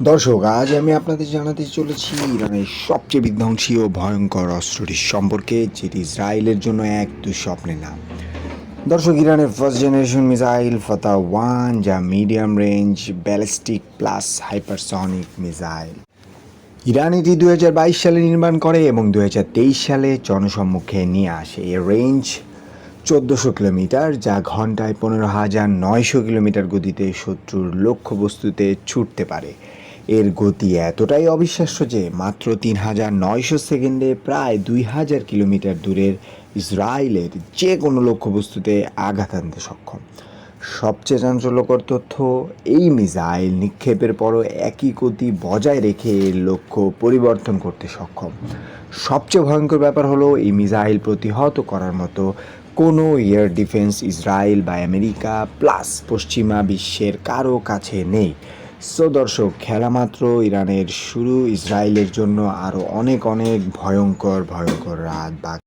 দর্শক, আজ আমি আপনাদের জানাতে চলেছি ইরানের সবচেয়ে বিধ্বংসী ও ভয়ঙ্কর অস্ত্রটি সম্পর্কে, যেটি ইসরায়েলের জন্য এক দুঃস্বপ্নের নাম। দর্শক, ইরানের ফার্স্ট জেনারেশন মিসাইল ফাতা ওয়ান, যা medium range ballistic plus hypersonic missile. Iran এটি 2022 সালে নির্মাণ করে এবং 2023 সালে জনসম্মুখে নিয়ে আসে। এর রেঞ্জ 1400 কিলোমিটার, যা ঘন্টায় 15,900 কিলোমিটার গতিতে শত্রুর লক্ষ্যবস্তুতে ছুটতে পারে। এর গতি এতটাই অবিশ্বাস্য যে মাত্র 3,900 সেকেন্ডে প্রায় 2,000 কিলোমিটার দূরের ইসরায়েলের যে কোনো লক্ষ্যবস্তুতে আঘাত আনতে সক্ষম। সবচেয়ে চাঞ্চল্যকর তথ্য, এই মিসাইল নিক্ষেপের পরও একই গতি বজায় রেখে এর লক্ষ্য পরিবর্তন করতে সক্ষম। সবচেয়ে ভয়ঙ্কর ব্যাপার হলো, এই মিসাইল প্রতিহত করার মতো কোনো এয়ার ডিফেন্স ইসরায়েল বা আমেরিকা প্লাস পশ্চিমা বিশ্বের কারো কাছে নেই। সো দর্শক, খেলা মাত্র ইরানের শুরু। ইসরায়েলের জন্য আরও অনেক অনেক ভয়ঙ্কর ভয়ঙ্কর রাত বা